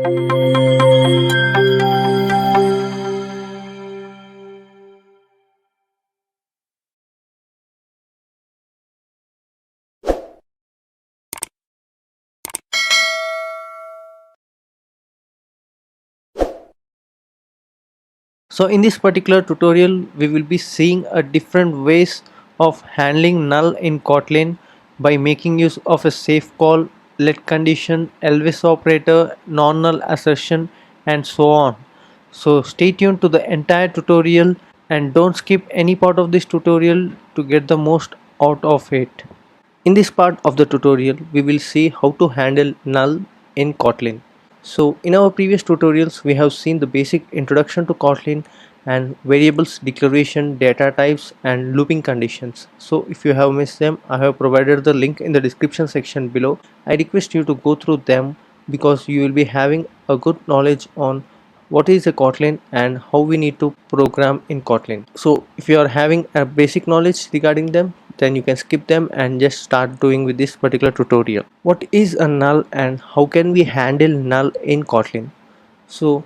So in this particular tutorial, we will be seeing a different ways of handling null in Kotlin by making use of a safe call, let condition, Elvis operator, non-null assertion, and so on. So stay tuned to the entire tutorial and don't skip any part of this tutorial to get the most out of it. In this part of the tutorial, we will see how to handle null in Kotlin. So in our previous tutorials, we have seen the basic introduction to Kotlin and variables declaration, data types and looping conditions. So if you have missed them, I have provided the link in the description section below. I request you to go through them because you will be having a good knowledge on what is a Kotlin and how we need to program in Kotlin. So if you are having a basic knowledge regarding them, then you can skip them and just start doing with this particular tutorial. What is a null and how can we handle null in Kotlin? So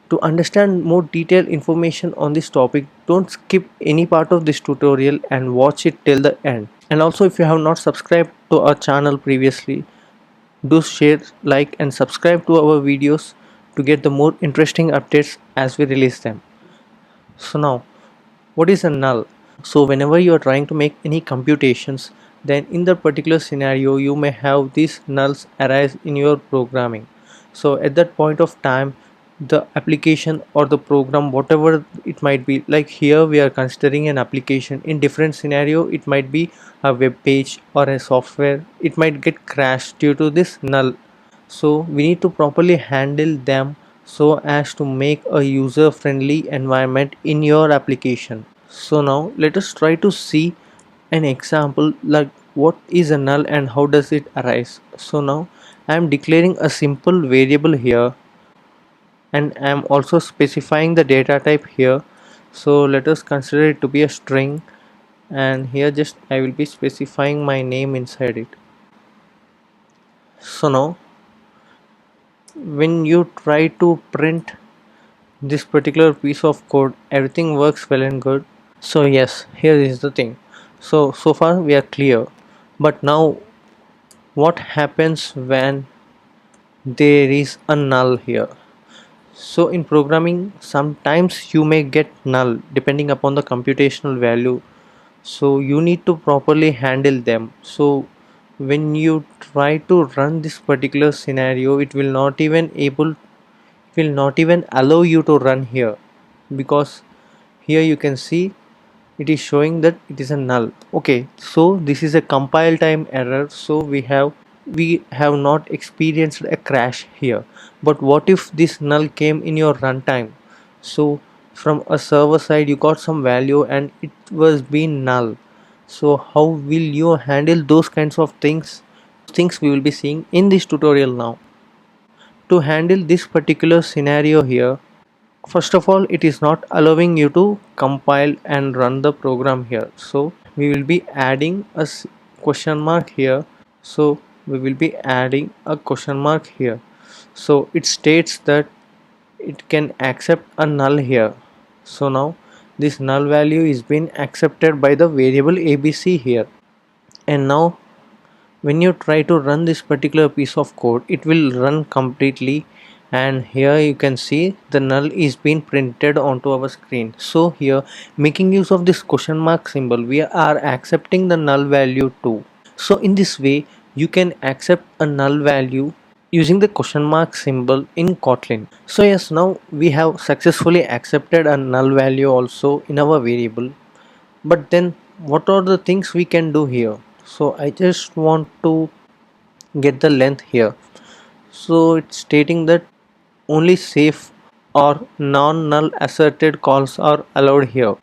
to understand more detailed information on this topic, don't skip any part of this tutorial and watch it till the end. And also, if you have not subscribed to our channel previously, do share, like and subscribe to our videos to get the more interesting updates as we release them. So now, what is a null? So whenever you are trying to make any computations, then in that particular scenario you may have these nulls arise in your programming. So at that point of time, the application or the program, whatever it might be, like here we are considering an application. In different scenario, it might be a web page or a software, it might get crashed due to this null. So we need to properly handle them so as to make a user friendly environment in your application. So now let us try to see an example like what is a null and how does it arise. So now I am declaring a simple variable here and I am also specifying the data type here. So let us consider it to be a string, and here just I will be specifying my name inside it. So now when you try to print this particular piece of code, everything works well and good. So yes, here is the thing. So far we are clear, but now what happens when there is a null here? So in programming, sometimes you may get null depending upon the computational value, so you need to properly handle them. So when you try to run this particular scenario, it will not even allow you to run here, because here you can see it is showing that it is a null. Okay, so this is a compile time error, so we have not experienced a crash here. But what if this null came in your runtime? So from a server side you got some value and it was being null. So how will you handle those kinds of things we will be seeing in this tutorial now. To handle this particular scenario here, first of all, it is not allowing you to compile and run the program here. So we will be adding a question mark here. So we will be adding a question mark here. So it states that it can accept a null here. So now this null value is being accepted by the variable ABC here. And now when you try to run this particular piece of code, it will run completely, and here you can see the null is being printed onto our screen. So here, making use of this question mark symbol, we are accepting the null value too. So in this way you can accept a null value using the question mark symbol in Kotlin. So yes, now we have successfully accepted a null value also in our variable. But then what are the things we can do here? So I just want to get the length here. So it's stating that only safe or non-null asserted calls are allowed here.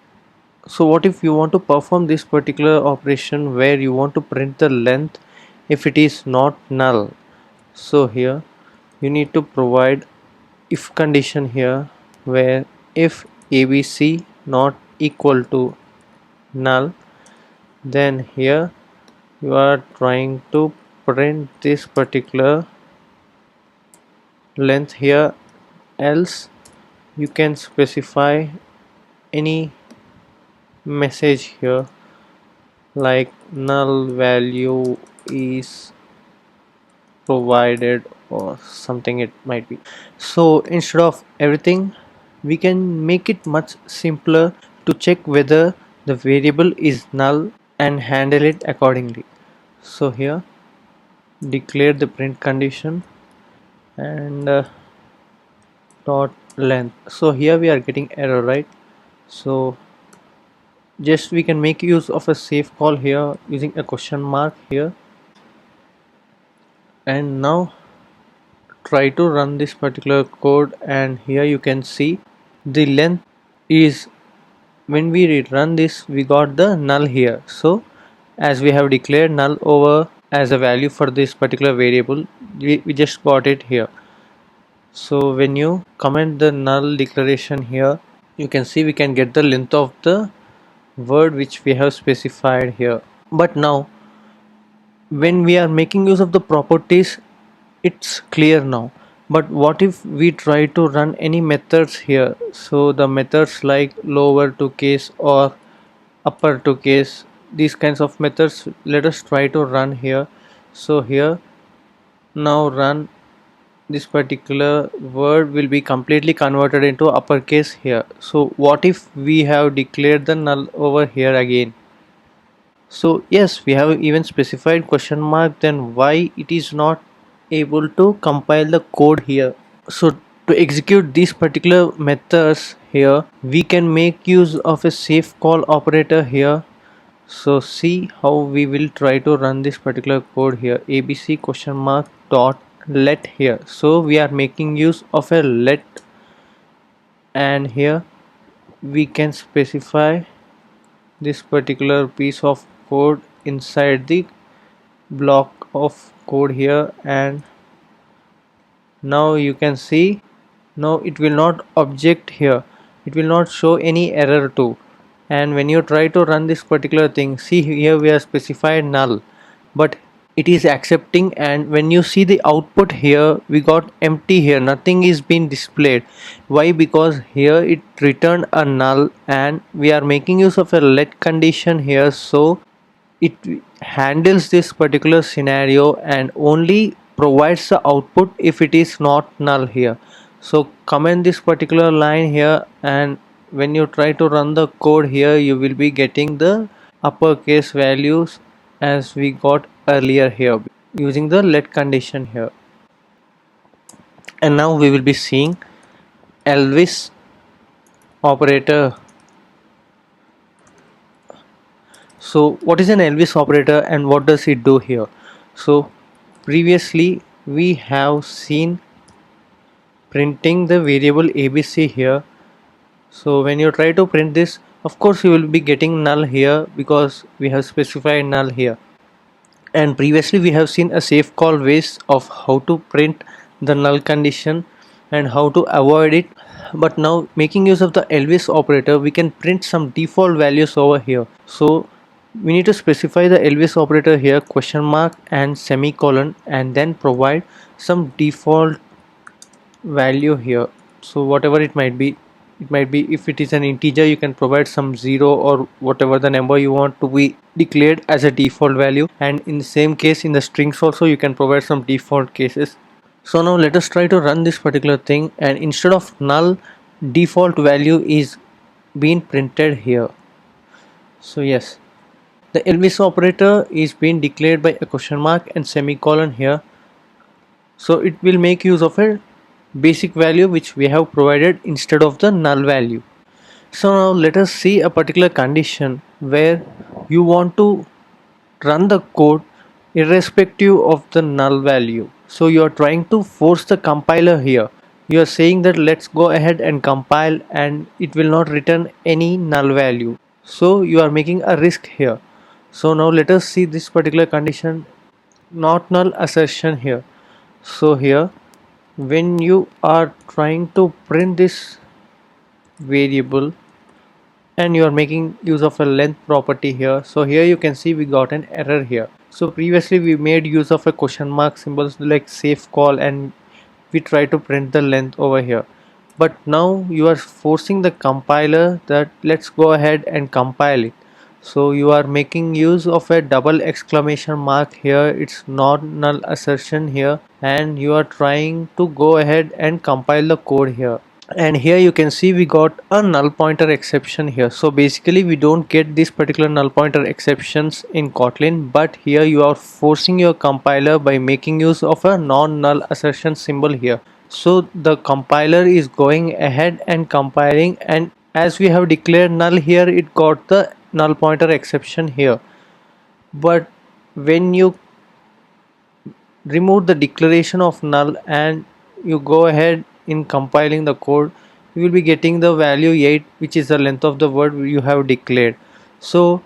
So what if you want to perform this particular operation where you want to print the length if it is not null? So here you need to provide if condition here, where if ABC not equal to null, then here you are trying to print this particular length here, else you can specify any message here like null value is provided or something it might be. So instead of everything, we can make it much simpler to check whether the variable is null and handle it accordingly. So here declare the print condition and dot length. So here we are getting error, right? So just we can make use of a safe call here using a question mark here, and now try to run this particular code, and here you can see the length is, when we run this we got the null here. So as we have declared null over as a value for this particular variable, we just got it here. So when you comment the null declaration here, you can see we can get the length of the word which we have specified here. But now when we are making use of the properties, it's clear now. But what if we try to run any methods here? So the methods like lower to case or upper to case, these kinds of methods, let us try to run here. So here now run, this particular word will be completely converted into uppercase here. So what if we have declared the null over here again? So yes, we have even specified question mark, then why it is not able to compile the code here? So to execute these particular methods here, we can make use of a safe call operator here. So see how we will try to run this particular code here, abc question mark dot let here. So we are making use of a let, and here we can specify this particular piece of code inside the block of code here, and now you can see now it will not object here, it will not show any error too. And when you try to run this particular thing, see here we are specified null, but it is accepting, and when you see the output here we got empty here, nothing is being displayed. Why? Because here it returned a null and we are making use of a let condition here, so it handles this particular scenario and only provides the output if it is not null here. So comment this particular line here, and when you try to run the code here you will be getting the uppercase values as we got earlier here using the let condition here. And now we will be seeing Elvis operator. So what is an Elvis operator and what does it do here? So previously we have seen printing the variable abc here. So when you try to print this, of course you will be getting null here because we have specified null here. And previously we have seen a safe call ways of how to print the null condition and how to avoid it. But now making use of the Elvis operator, we can print some default values over here. So we need to specify the Elvis operator here, question mark and semicolon, and then provide some default value here. So whatever it might be, if it is an integer you can provide some 0 or whatever the number you want to be declared as a default value, and in the same case in the strings also you can provide some default cases. So now let us try to run this particular thing, and instead of null, default value is being printed here. So yes, the Elvis operator is being declared by a question mark and semicolon here. So it will make use of a basic value which we have provided instead of the null value. So now let us see a particular condition where you want to run the code irrespective of the null value. So you are trying to force the compiler here. You are saying that let's go ahead and compile, and it will not return any null value. So you are making a risk here. So now let us see this particular condition, not null assertion here. So here when you are trying to print this variable and you are making use of a length property here, so here you can see we got an error here. So previously we made use of a question mark symbols like safe call and we try to print the length over here. But now you are forcing the compiler that let's go ahead and compile it. So you are making use of a double exclamation mark here, it's not null assertion here, and you are trying to go ahead and compile the code here. And here you can see we got a null pointer exception here. So basically we don't get this particular null pointer exceptions in Kotlin, but here you are forcing your compiler by making use of a non-null assertion symbol here. So the compiler is going ahead and compiling, and as we have declared null here, it got the null pointer exception here. But when you remove the declaration of null and you go ahead in compiling the code, you will be getting the value 8, which is the length of the word you have declared. So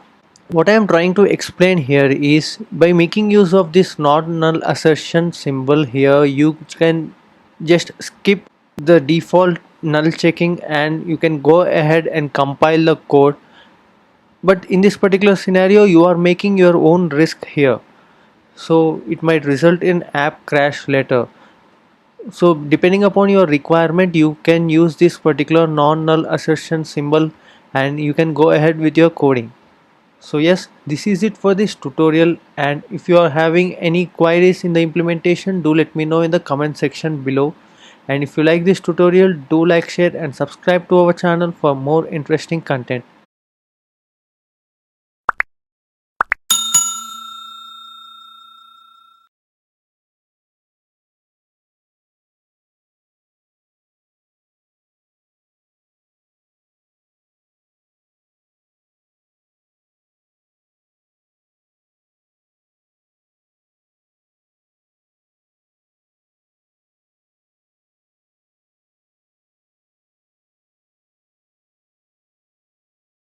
what I am trying to explain here is, by making use of this not null assertion symbol here, you can just skip the default null checking and you can go ahead and compile the code. But in this particular scenario you are making your own risk here, so it might result in app crash later. So depending upon your requirement, you can use this particular non-null assertion symbol and you can go ahead with your coding. So yes, this is it for this tutorial, and if you are having any queries in the implementation, do let me know in the comment section below. And if you like this tutorial, do like, share and subscribe to our channel for more interesting content.